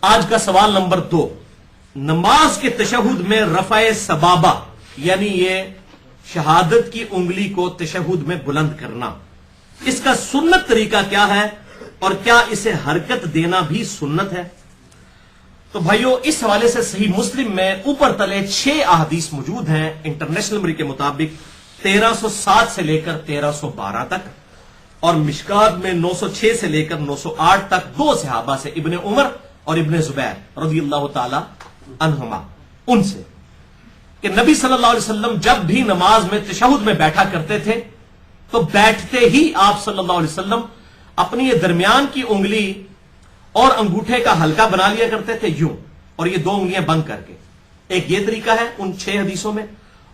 آج کا سوال نمبر 2، نماز کے تشہد میں رفع سبابہ یعنی یہ شہادت کی انگلی کو تشہد میں بلند کرنا، اس کا سنت طریقہ کیا ہے اور کیا اسے حرکت دینا بھی سنت ہے؟ تو بھائیو، اس حوالے سے صحیح مسلم میں اوپر تلے 6 احادیث موجود ہیں انٹرنیشنل نمبر کے مطابق 1307 سے لے کر 1312 تک، اور مشکات میں 906 سے لے کر 908 تک 2 صحابہ سے، ابن عمر اور ابن زبیر رضی اللہ تعالی عنہما، ان سے کہ نبی صلی اللہ علیہ وسلم جب بھی نماز میں تشہد میں بیٹھا کرتے تھے تو بیٹھتے ہی آپ صلی اللہ علیہ وسلم اپنی یہ درمیان کی انگلی اور انگوٹھے کا حلقہ بنا لیا کرتے تھے یوں، اور یہ 2 انگلیاں بند کر کے۔ ایک یہ طریقہ ہے ان 6 حدیثوں میں،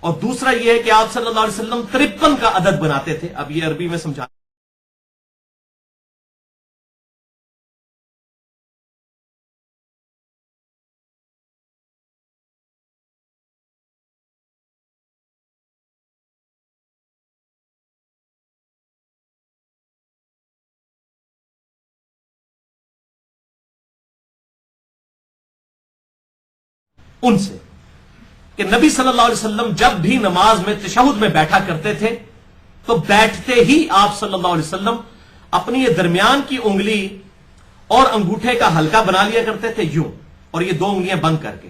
اور دوسرا یہ ہے کہ آپ صلی اللہ علیہ وسلم 53 کا عدد بناتے تھے۔ اب یہ عربی میں سمجھا ان سے کہ نبی صلی اللہ علیہ وسلم جب بھی نماز میں تشہد میں بیٹھا کرتے تھے تو بیٹھتے ہی آپ صلی اللہ علیہ وسلم اپنی یہ درمیان کی انگلی اور انگوٹھے کا حلقہ بنا لیا کرتے تھے یوں، اور یہ 2 انگلیاں بند کر کے۔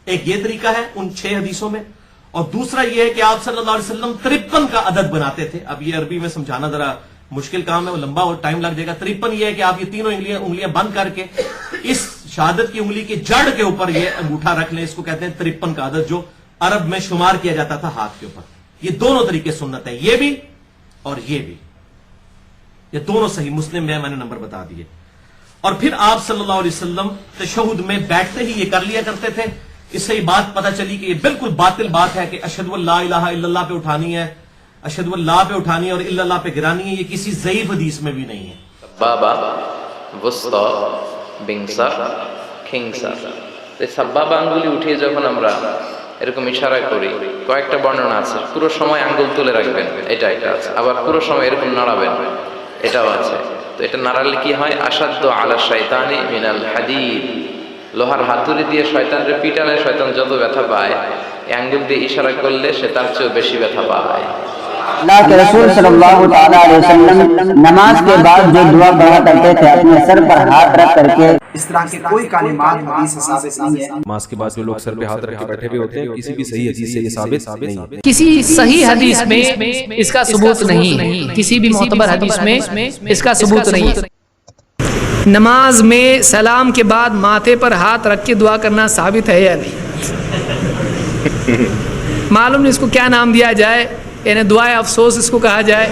ایک یہ طریقہ ہے ان 6 حدیثوں میں، اور دوسرا یہ ہے کہ آپ صلی اللہ علیہ وسلم 53 کا عدد بناتے تھے۔ اب یہ عربی میں سمجھانا ذرا مشکل کام ہے، وہ لمبا اور ٹائم لگ جائے گا۔ 53 یہ ہے کہ آپ یہ تینوں انگلیاں بند کر کے اس شہادت کی انگلی کی جڑ کے اوپر یہ انگوٹھا رکھ لیں، اس کو کہتے ہیں 53 کا عدد، جو عرب میں شمار کیا جاتا تھا ہاتھ کے اوپر۔ یہ دونوں طریقے سنت ہیں، یہ بھی اور یہ بھی، یہ دونوں صحیح مسلم میں نے نمبر بتا دیے۔ اور پھر آپ صلی اللہ علیہ وسلم تشہد میں بیٹھتے ہی یہ کر لیا کرتے تھے۔ اس سے یہ بات پتہ چلی کہ یہ بالکل باطل بات ہے کہ اشہد ان لا الہ الا اللہ پہ اٹھانی ہے، اشہد اللہ پہ اٹھانی ہے اور الا اللہ پہ گرانی ہے، یہ کسی ضعیف حدیث میں بھی نہیں ہے۔ سبابہ، وسطی، বিংসা, খিংসা। এই সাব্বাবা আঙ্গুলি উঠিয়ে যখন আমরা এরকম ইশারা করি, কয়েকটা বর্ণনা আছে। পুরো সময় আঙ্গুল তুলে রাখবেন, এটা একটা আছে। আবার পুরো সময় এরকম নাড়াবেন, এটাও আছে। তো এটা নাড়ালে কি হয়? আসাদ্দু আলা শাইতানি মিনাল হাদিদ, লোহার হাতুড়ি দিয়ে শয়তানরে পিটালে শয়তান যত ব্যথা পায়, এই আঙ্গুল দিয়ে ইশারা করলে সে তার চেয়েও বেশি ব্যথা পায়। اللہ کے رسول صلی اللہ تعالی علیہ وسلم نماز کے بعد جو دعا پڑھا کرتے تھے اپنے سر پر ہاتھ رکھ کر کے، اس طرح کے کوئی کلمات حدیث سے ثابت نہیں ہے۔ نماز کے بعد جو لوگ سر پہ ہاتھ رکھ کے بیٹھے ہوئے ہوتے ہیں، کسی بھی صحیح حدیث سے یہ ثابت نہیں ہے۔ کسی صحیح حدیث میں اس کا ثبوت نہیں ہے، کسی بھی معتبر حدیث میں اس کا ثبوت نہیں ہے۔ نماز میں سلام کے بعد ماتھے پر ہاتھ رکھ کے دعا کرنا ثابت ہے یا نہیں؟ معلوم نہیں اس کو کیا نام دیا جائے، یعنی دعائے افسوس اس کو کہا جائے۔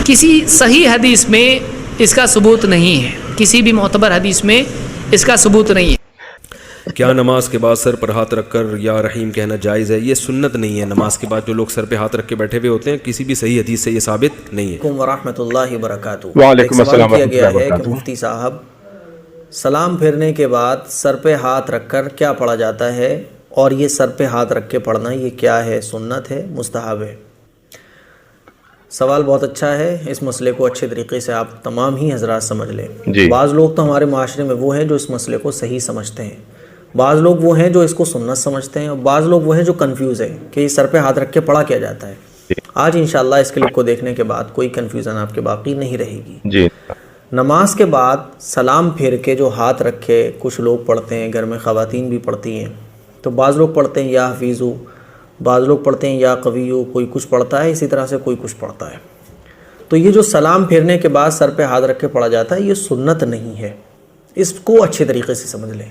کسی صحیح حدیث میں اس کا ثبوت نہیں ہے، کسی بھی معتبر حدیث میں اس کا ثبوت نہیں ہے۔ کیا نماز کے بعد سر پر ہاتھ رکھ کر یا رحیم کہنا جائز ہے؟ یہ سنت نہیں ہے۔ نماز کے بعد جو لوگ سر پہ ہاتھ رکھ کے بیٹھے ہوئے ہوتے ہیں، کسی بھی صحیح حدیث سے یہ ثابت نہیں ہے۔ ورحمۃ اللہ وبرکاتہ۔ وعلیکم السلام کیا گیا ہے کہ مفتی صاحب سلام پھیرنے کے بعد سر پہ ہاتھ رکھ کر کیا پڑھا جاتا ہے، اور یہ سر پہ ہاتھ رکھ کے پڑھنا یہ کیا ہے، سنت ہے، مستحب ہے؟ سوال بہت اچھا ہے، اس مسئلے کو اچھے طریقے سے آپ تمام ہی حضرات سمجھ لیں۔ بعض لوگ تو ہمارے معاشرے میں وہ ہیں جو اس مسئلے کو صحیح سمجھتے ہیں، بعض لوگ وہ ہیں جو اس کو سنت سمجھتے ہیں، اور بعض لوگ وہ ہیں جو کنفیوز ہیں کہ یہ سر پہ ہاتھ رکھ کے پڑھا کیا جاتا ہے۔ آج انشاءاللہ اس کلپ کو دیکھنے کے بعد کوئی کنفیوژن آپ کے باقی نہیں رہے گی۔ نماز کے بعد سلام پھیر کے جو ہاتھ رکھے کچھ لوگ پڑھتے ہیں، گھر میں خواتین بھی پڑھتی ہیں، تو بعض لوگ پڑھتے ہیں یا حفیظو، بعض لوگ پڑھتے ہیں یا قویو، کوئی کچھ پڑھتا ہے، اسی طرح سے کوئی کچھ پڑھتا ہے۔ تو یہ جو سلام پھیرنے کے بعد سر پہ ہاتھ رکھ کے پڑھا جاتا ہے یہ سنت نہیں ہے، اس کو اچھے طریقے سے سمجھ لیں۔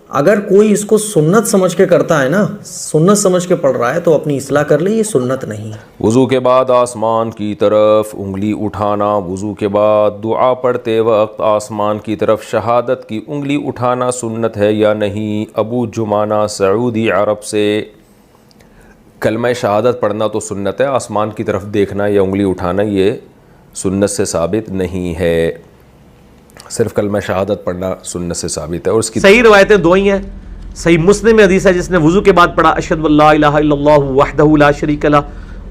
اگر کوئی اس کو سنت سمجھ کے کرتا ہے نا، سنت سمجھ کے پڑھ رہا ہے، تو اپنی اصلاح کر لے، یہ سنت نہیں ہے۔ وضو کے بعد آسمان کی طرف انگلی اٹھانا، وضو کے بعد دعا پڑھتے وقت آسمان کی طرف شہادت کی انگلی اٹھانا سنت ہے یا نہیں؟ ابو جمانہ سعودی عرب سے۔ کلمہ شہادت پڑھنا تو سنت ہے، آسمان کی طرف دیکھنا یا انگلی اٹھانا یہ سنت سے ثابت نہیں ہے۔ صرف کلمہ شہادت پڑھنا سنت سے ثابت ہے، اور اس کی صحیح روایتیں 2 ہی ہیں۔ صحیح مسلم میں حدیث ہے جس نے وضو کے بعد پڑھا اشہد ان لا الہ الا اللہ وحدہ لا شریک لہ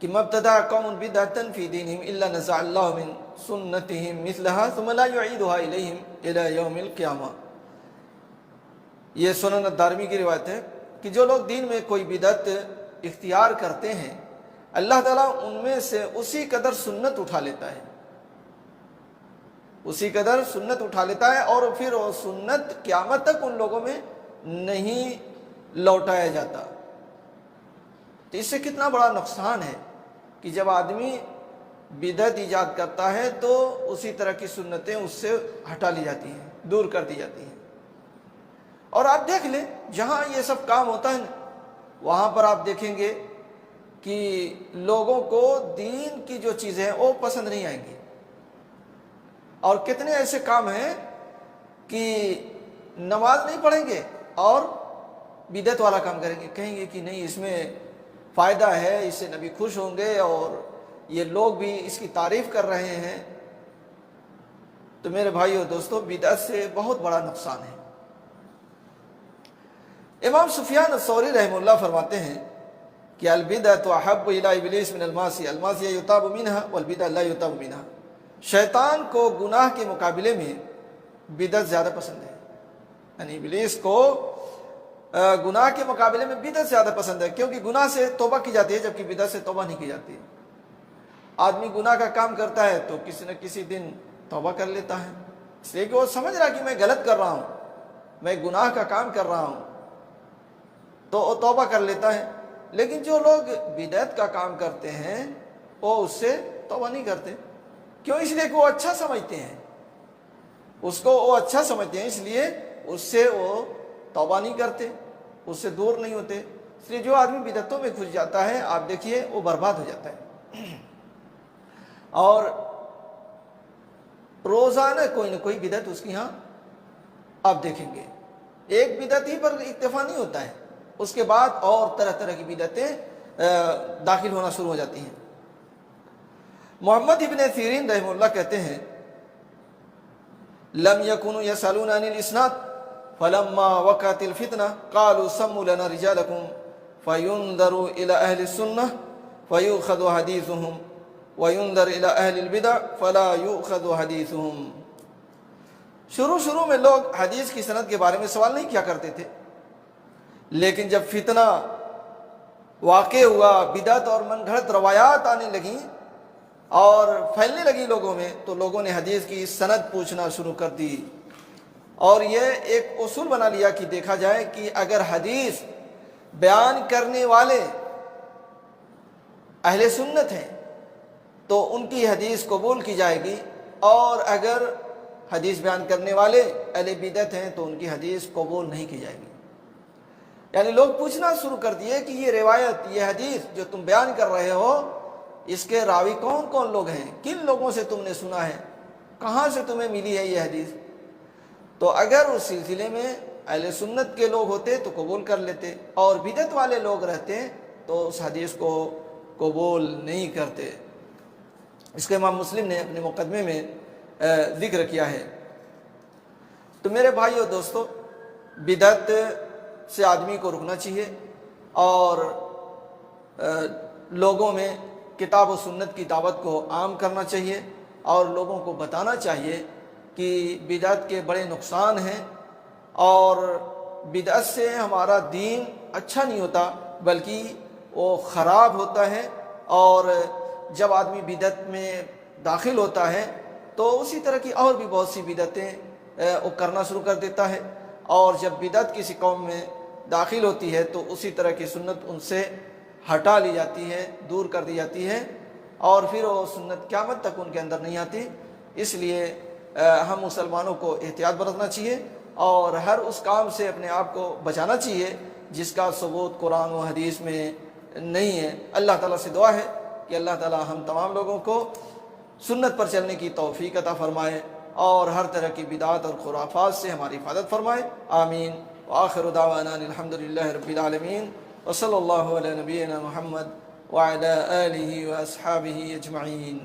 کہ مبتدا قوم بدعۃ فی دینہم الا نزع اللہ من سنتہم مثلها ثم لا یعیدها الیہم الی یوم القیامہ. یہ سنن الدارمی کی روایت ہے کہ جو لوگ دین میں کوئی بدعت اختیار کرتے ہیں اللہ تعالیٰ ان میں سے اسی قدر سنت اٹھا لیتا ہے، اسی قدر سنت اٹھا لیتا ہے، اور پھر وہ سنت قیامت تک ان لوگوں میں نہیں لوٹایا جاتا. تو اس سے کتنا بڑا نقصان ہے کہ جب آدمی بدعت ایجاد کرتا ہے تو اسی طرح کی سنتیں اس سے ہٹا لی جاتی ہیں، دور کر دی جاتی ہیں. اور آپ دیکھ لیں جہاں یہ سب کام ہوتا ہے نا وہاں پر آپ دیکھیں گے کہ لوگوں کو دین کی جو چیزیں ہیں وہ پسند نہیں آئیں گی. اور کتنے ایسے کام ہیں کہ نماز نہیں پڑھیں گے اور بدعت والا کام کریں گے، کہیں گے کہ نہیں اس میں فائدہ ہے، اس سے نبی خوش ہوں گے اور یہ لوگ بھی اس کی تعریف کر رہے ہیں. تو میرے بھائیو دوستو بدعت سے بہت بڑا نقصان ہے. امام سفیان الثوری رحمہ اللہ فرماتے ہیں کہ البدعۃ احب الی ابلیس من المعصیہ، المعصیہ یتاب منہا والبدع لا یتاب منہا. شیطان کو گناہ کے مقابلے میں بدعت زیادہ پسند ہے، یعنی ابلیس کو گناہ کے مقابلے میں بدعت زیادہ پسند ہے، کیونکہ گناہ سے توبہ کی جاتی ہے جبکہ بدعت سے توبہ نہیں کی جاتی. آدمی گناہ کا کام کرتا ہے تو کسی نہ کسی دن توبہ کر لیتا ہے، اس لیے کہ وہ سمجھ رہا کہ میں غلط کر رہا ہوں، میں گناہ کا کام کر رہا ہوں، تو وہ توبہ کر لیتا ہے. لیکن جو لوگ بدعت کا کام کرتے ہیں وہ اس سے توبہ نہیں کرتے. کیوں؟ اس لیے کہ وہ اچھا سمجھتے ہیں، اس کو وہ اچھا سمجھتے ہیں، اس لیے اس سے وہ توبہ نہیں کرتے، اس سے دور نہیں ہوتے. اس لیے جو آدمی بدعتوں میں گھس جاتا ہے آپ دیکھیے وہ برباد ہو جاتا ہے. اور روزانہ کوئی نہ کوئی بدعت اس کی ہاں آپ دیکھیں گے. ایک بدعت ہی پر اکتفا نہیں ہوتا ہے، اس کے بعد اور طرح طرح کی بدعتیں داخل ہونا شروع ہو جاتی ہیں. محمد ابن سیرین رحمہ اللہ کہتے ہیں لم يكونوا يسألون عن الاسناد فلما وقعت الفتنة قالوا سموا لنا رجالكم فينظر الى اهل السنة فيؤخذ حديثهم وينظر الى اهل البدع فلا يؤخذ حديثهم. شروع میں لوگ حدیث کی سند کے بارے میں سوال نہیں کیا کرتے تھے، لیکن جب فتنہ واقع ہوا، بدعت اور من گھڑت روایات آنے لگیں اور پھیلنے لگی لوگوں میں، تو لوگوں نے حدیث کی سند پوچھنا شروع کر دی. اور یہ ایک اصول بنا لیا کہ دیکھا جائے کہ اگر حدیث بیان کرنے والے اہل سنت ہیں تو ان کی حدیث قبول کی جائے گی، اور اگر حدیث بیان کرنے والے اہل بدعت ہیں تو ان کی حدیث قبول نہیں کی جائے گی. یعنی لوگ پوچھنا شروع کر دیے کہ یہ روایت، یہ حدیث جو تم بیان کر رہے ہو اس کے راوی کون کون لوگ ہیں، کن لوگوں سے تم نے سنا ہے، کہاں سے تمہیں ملی ہے یہ حدیث. تو اگر اس سلسلے میں اہل سنت کے لوگ ہوتے تو قبول کر لیتے، اور بدعت والے لوگ رہتے تو اس حدیث کو قبول نہیں کرتے. اس کے امام مسلم نے اپنے مقدمے میں ذکر کیا ہے. تو میرے بھائیو دوستو بدعت سے آدمی کو رکنا چاہیے، اور لوگوں میں کتاب و سنت کی دعوت کو عام کرنا چاہیے، اور لوگوں کو بتانا چاہیے کہ بدعت کے بڑے نقصان ہیں، اور بدعت سے ہمارا دین اچھا نہیں ہوتا بلکہ وہ خراب ہوتا ہے. اور جب آدمی بدعت میں داخل ہوتا ہے تو اسی طرح کی اور بھی بہت سی بدعتیں وہ کرنا شروع کر دیتا ہے، اور جب بدعت کسی قوم میں داخل ہوتی ہے تو اسی طرح کی سنت ان سے ہٹا لی جاتی ہے، دور کر دی جاتی ہے، اور پھر وہ سنت قیامت تک ان کے اندر نہیں آتی. اس لیے ہم مسلمانوں کو احتیاط برتنا چاہیے اور ہر اس کام سے اپنے آپ کو بچانا چاہیے جس کا ثبوت قرآن و حدیث میں نہیں ہے. اللہ تعالیٰ سے دعا ہے کہ اللہ تعالیٰ ہم تمام لوگوں کو سنت پر چلنے کی توفیق عطا فرمائے اور ہر طرح کی بدعات اور خرافات سے ہماری حفاظت فرمائے. آمین. وآخر دعوانا الحمدللہ رب العالمین وصلی اللہ علی نبینا محمد وعلی آلہ واصحابہ اجمعین.